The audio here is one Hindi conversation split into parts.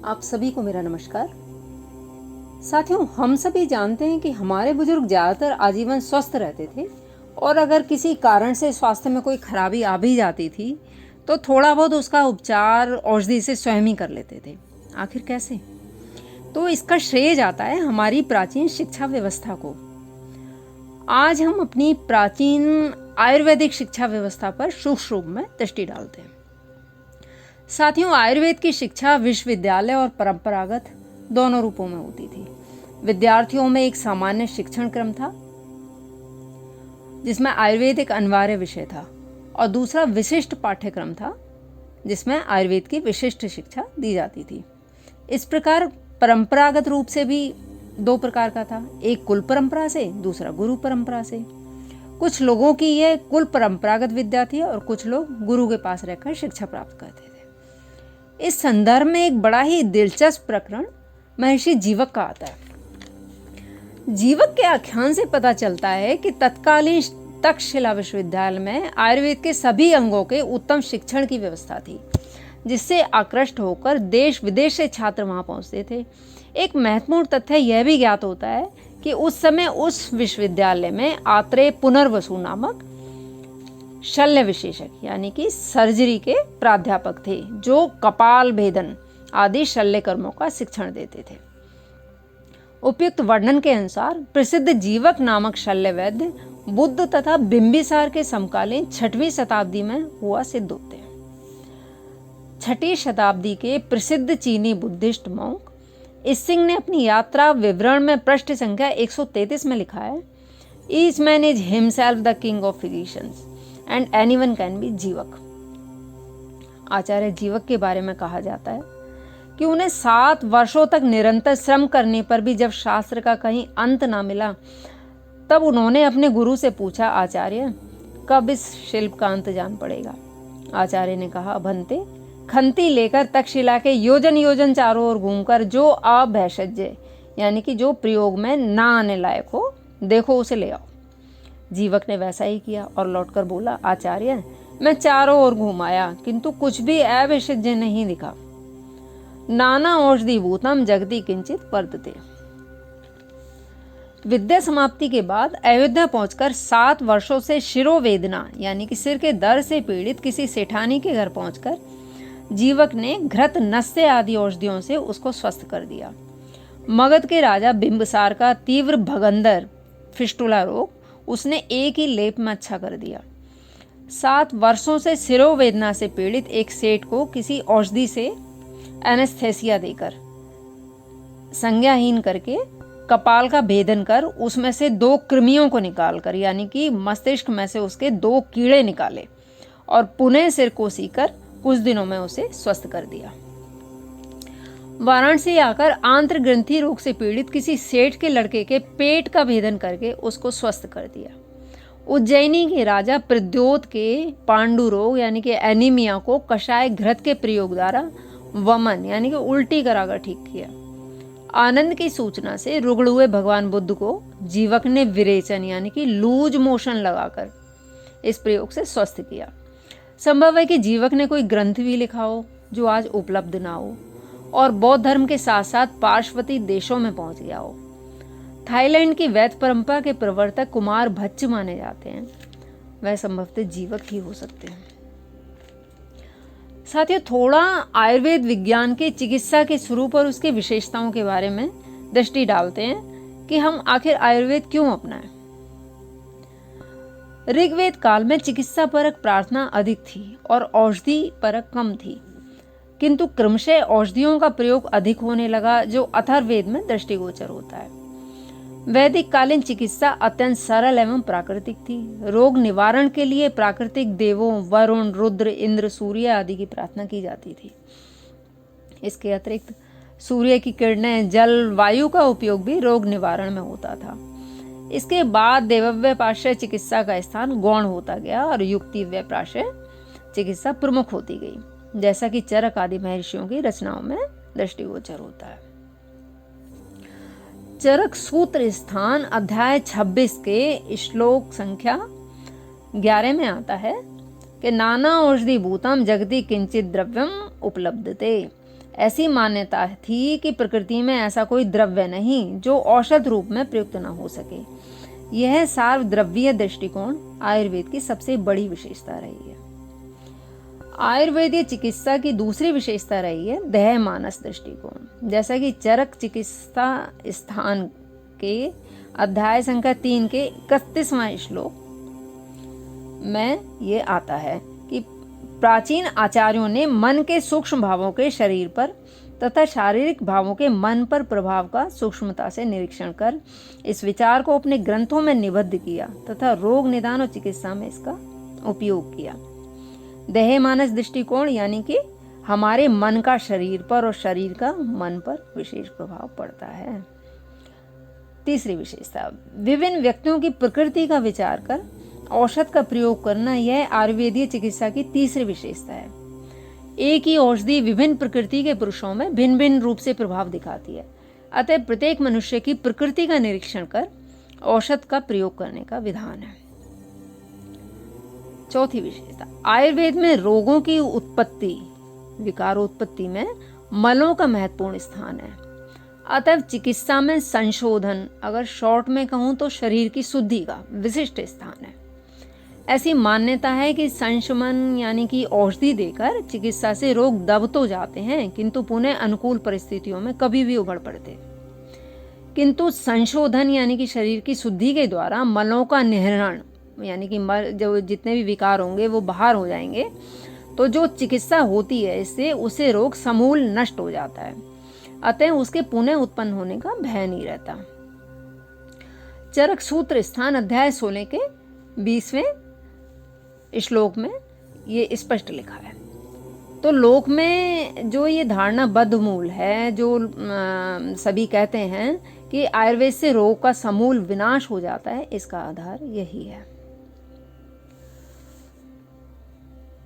आप सभी को मेरा नमस्कार। साथियों, हम सभी जानते हैं कि हमारे बुजुर्ग ज़्यादातर आजीवन स्वस्थ रहते थे और अगर किसी कारण से स्वास्थ्य में कोई खराबी आ भी जाती थी तो थोड़ा बहुत उसका उपचार औषधि से स्वयं ही कर लेते थे। आखिर कैसे? तो इसका श्रेय जाता है हमारी प्राचीन शिक्षा व्यवस्था को। आज हम अपनी प्राचीन आयुर्वेदिक शिक्षा व्यवस्था पर सूक्ष्म रूप में दृष्टि डालते हैं। साथियों, आयुर्वेद की शिक्षा विश्वविद्यालय और परंपरागत दोनों रूपों में होती थी। विद्यार्थियों में एक सामान्य शिक्षण क्रम था जिसमें आयुर्वेद एक अनिवार्य विषय था और दूसरा विशिष्ट पाठ्यक्रम था जिसमें आयुर्वेद की विशिष्ट शिक्षा दी जाती थी। इस प्रकार परंपरागत रूप से भी दो प्रकार का था, एक कुल परंपरा से, दूसरा गुरु परंपरा से। कुछ लोगों की यह कुल परंपरागत विद्या थी और कुछ लोग गुरु के पास रहकर शिक्षा प्राप्त करते थे। इस संदर्भ में एक बड़ा ही दिलचस्प प्रकरण महर्षि जीवक का आता है। जीवक के आख्यान से पता चलता है कि तत्कालीन तक्षशिला विश्वविद्यालय में आयुर्वेद के सभी अंगों के उत्तम शिक्षण की व्यवस्था थी, जिससे आकृष्ट होकर देश विदेश से छात्र वहां पहुंचते थे। एक महत्वपूर्ण तथ्य यह भी ज्ञात होता है कि उस समय उस विश्वविद्यालय में आत्रेय पुनर्वसु नामक शल्य विशेषज्ञ यानी कि सर्जरी के प्राध्यापक थे, जो कपाल भेदन आदि शल्य कर्मों का शिक्षण देते थे। उपयुक्त वर्णन के अनुसार प्रसिद्ध जीवक नामक शल्य वैद्य बुद्ध तथा बिंबिसार के समकालीन 6वीं शताब्दी में हुआ सिद्ध होते हैं। 6वीं शताब्दी के प्रसिद्ध चीनी बुद्धिस्ट मॉन्क इसिंग ने अपनी यात्रा विवरण में पृष्ठ संख्या 133 में लिखा है, each man is himself the king of physicians and anyone can be जीवक। आचार्य जीवक के बारे में कहा जाता है कि उन्हें 7 वर्षों तक निरंतर श्रम करने पर भी जब शास्त्र का कहीं अंत ना मिला, तब उन्होंने अपने गुरु से पूछा, आचार्य कब इस शिल्प का अंत जान पड़ेगा? आचार्य ने कहा, भंते, खंती लेकर तक्षशिला के योजन योजन चारों ओर घूमकर जो अभेषज यानी कि जो प्रयोग में ना आने लायक हो, देखो उसे ले आओ। जीवक ने वैसा ही किया और लौटकर बोला, आचार्य मैं चारों ओर घूम आया किंतु कुछ भी अभेषज नहीं दिखा। नाना औषधि भूतम जगति किंचित वर्तते। विद्या समाप्ति के अयोध्या अयोध्या पहुंचकर 7 वर्षों से शिरोवेदना यानी कि सिर के दर्द से पीड़ित किसी सेठानी के घर पहुंचकर जीवक ने घृत नस्य आदि औषधियों से उसको स्वस्थ कर दिया। मगध के राजा बिंबिसार का तीव्र भगंदर फिस्टुला रोग उसने एक ही लेप में अच्छा कर दिया। 7 वर्षों से सिरोवेदना से पीड़ित एक सेठ को किसी औषधि से एनेस्थेसिया देकर संज्ञाहीन करके कपाल का भेदन कर उसमें से 2 कृमियों को निकालकर यानी कि मस्तिष्क में से उसके 2 कीड़े निकाले और पुनः सिर को सीकर कुछ दिनों में उसे स्वस्थ कर दिया। वाराणसी आकर आंत्र ग्रंथि रोग से पीड़ित किसी सेठ के लड़के के पेट का भेदन करके उसको स्वस्थ कर दिया। उज्जैनी के राजा प्रद्योत के पांडु रोग यानी कि एनीमिया को कषाय घृत के प्रयोग द्वारा वमन यानी कि उल्टी कराकर ठीक किया। आनंद की सूचना से रुगड़ हुए भगवान बुद्ध को जीवक ने विरेचन यानी कि लूज मोशन लगाकर इस प्रयोग से स्वस्थ किया। संभव है कि जीवक ने कोई ग्रंथ भी लिखा हो जो आज उपलब्ध ना हो और बौद्ध धर्म के साथ साथ पार्श्ववर्ती देशों में पहुंच गया हो। थाईलैंड की वैद्य परंपरा के प्रवर्तक कुमार भच्च माने जाते हैं, वह संभवतः जीवक ही हो सकते हैं। साथियों, थोड़ा आयुर्वेद विज्ञान के चिकित्सा के स्वरूप और उसके विशेषताओं के बारे में दृष्टि डालते हैं कि हम आखिर आयुर्वेद क्यों अपनाएं। ऋग्वेद काल में चिकित्सा परक प्रार्थना अधिक थी और औषधि परक कम थी, किंतु क्रमशः औषधियों का प्रयोग अधिक होने लगा जो अथर्ववेद में दृष्टिगोचर होता है। वैदिक कालीन चिकित्सा अत्यंत सरल एवं प्राकृतिक थी। रोग निवारण के लिए प्राकृतिक देवों वरुण, रुद्र, इंद्र, सूर्य आदि की प्रार्थना की जाती थी। इसके अतिरिक्त सूर्य की किरणें, जल, वायु का उपयोग भी रोग निवारण में होता था। इसके बाद देवव्य प्राशय चिकित्सा का स्थान गौण होता गया और युक्तिव्य प्राशय चिकित्सा प्रमुख होती गई, जैसा कि चरक आदि महर्षियों की रचनाओं में दृष्टिगोचर होता है। चरक सूत्र स्थान अध्याय 26 के श्लोक संख्या 11 में आता है कि नाना औषधि भूतम जगति किंचित द्रव्यम उपलब्धते। ऐसी मान्यता थी कि प्रकृति में ऐसा कोई द्रव्य नहीं जो औषध रूप में प्रयुक्त न हो सके। यह सार्वद्रव्यीय दृष्टिकोण आयुर्वेद की सबसे बड़ी विशेषता रही है। आयुर्वेदीय चिकित्सा की दूसरी विशेषता रही है देह मानस दृष्टिकोण। जैसा कि चरक चिकित्सा स्थान के अध्याय संख्या 3 के 31वां श्लोक में ये आता है कि प्राचीन आचार्यों ने मन के सूक्ष्म भावों के शरीर पर तथा शारीरिक भावों के मन पर प्रभाव का सूक्ष्मता से निरीक्षण कर इस विचार को अपने ग्रंथों में निबद्ध किया तथा रोग निदान और चिकित्सा में इसका उपयोग किया। देह मानस दृष्टिकोण यानी कि हमारे मन का शरीर पर और शरीर का मन पर विशेष प्रभाव पड़ता है। तीसरी विशेषता, विभिन्न व्यक्तियों की प्रकृति का विचार कर औषध का प्रयोग करना, यह आयुर्वेदीय चिकित्सा की तीसरी विशेषता है। एक ही औषधि विभिन्न प्रकृति के पुरुषों में भिन्न भिन्न रूप से प्रभाव दिखाती है। अतः प्रत्येक मनुष्य की प्रकृति का निरीक्षण कर औषध का प्रयोग करने का विधान है। चौथी विशेषता, आयुर्वेद में रोगों की उत्पत्ति, विकारोत्पत्ति में मलों का महत्वपूर्ण स्थान है। अतः चिकित्सा में संशोधन, अगर शॉर्ट में कहूं तो शरीर की शुद्धि का विशिष्ट स्थान है। ऐसी मान्यता है कि संशमन यानी कि औषधि देकर चिकित्सा से रोग दब तो जाते हैं किंतु पुनः अनुकूल परिस्थितियों में कभी भी उभर पड़ते। किंतु संशोधन यानी कि शरीर की शुद्धि के द्वारा मलों का निहरण यानी कि जो जितने भी विकार होंगे वो बाहर हो जाएंगे, तो जो चिकित्सा होती है इससे उसे रोग समूल नष्ट हो जाता है। अतः उसके पुनः उत्पन्न होने का भय नहीं रहता। चरक सूत्र स्थान अध्याय 16 के 20वें श्लोक में ये स्पष्ट लिखा है। तो लोक में जो ये धारणा बद्धमूल है, जो सभी कहते हैं कि आयुर्वेद से रोग का समूल विनाश हो जाता है, इसका आधार यही है।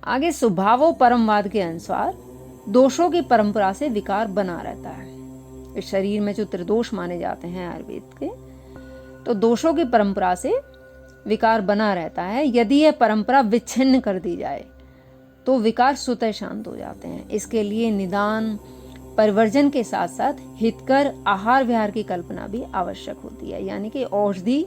आगे स्वभावो परमवाद के अनुसार दोषों की परंपरा से विकार बना रहता है। इस शरीर में जो त्रिदोष माने जाते हैं आयुर्वेद के, तो दोषों की परंपरा से विकार बना रहता है। यदि यह परंपरा विच्छिन्न कर दी जाए तो विकार स्वतः शांत हो जाते हैं। इसके लिए निदान परिवर्जन के साथ साथ हितकर आहार विहार की कल्पना भी आवश्यक होती है। यानी कि औषधि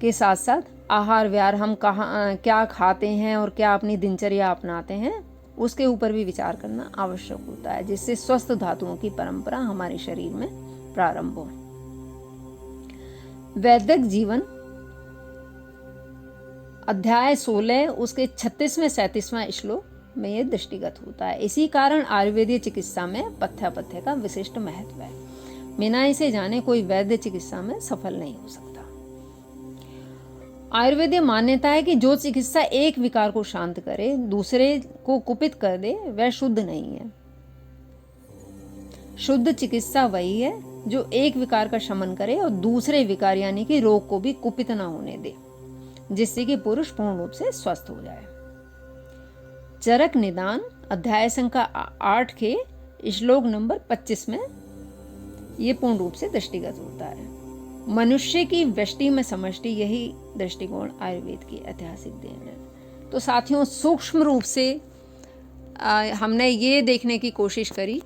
के साथ साथ आहार विहार, हम कहाँ क्या खाते हैं और क्या अपनी दिनचर्या अपनाते हैं, उसके ऊपर भी विचार करना आवश्यक होता है, जिससे स्वस्थ धातुओं की परंपरा हमारे शरीर में प्रारंभ हो। वैदिक जीवन अध्याय 16 उसके 36वें 37वां श्लोक में यह दृष्टिगत होता है। इसी कारण आयुर्वेदीय चिकित्सा में पथ्यापथ्य का विशिष्ट महत्व है। बिना इसे जाने कोई वैद्य चिकित्सा में सफल नहीं हो सकता। आयुर्वेदीय मान्यता है कि जो चिकित्सा एक विकार को शांत करे, दूसरे को कुपित कर दे, वह शुद्ध नहीं है। शुद्ध चिकित्सा वही है जो एक विकार का शमन करे और दूसरे विकार यानी कि रोग को भी कुपित न होने दे, जिससे कि पुरुष पूर्ण रूप से स्वस्थ हो जाए। चरक निदान अध्याय संख्या 8 के श्लोक नंबर 25 में ये पूर्ण रूप से दृष्टिगत होता है। मनुष्य की व्यष्टि में समष्टि, यही दृष्टिकोण आयुर्वेद की ऐतिहासिक देन है। तो साथियों, सूक्ष्म रूप से हमने ये देखने की कोशिश करी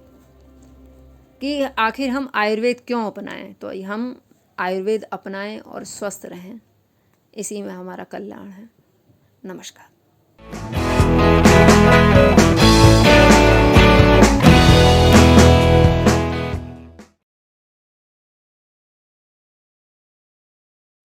कि आखिर हम आयुर्वेद क्यों अपनाएं। तो हम आयुर्वेद अपनाएं और स्वस्थ रहें, इसी में हमारा कल्याण है। नमस्कार।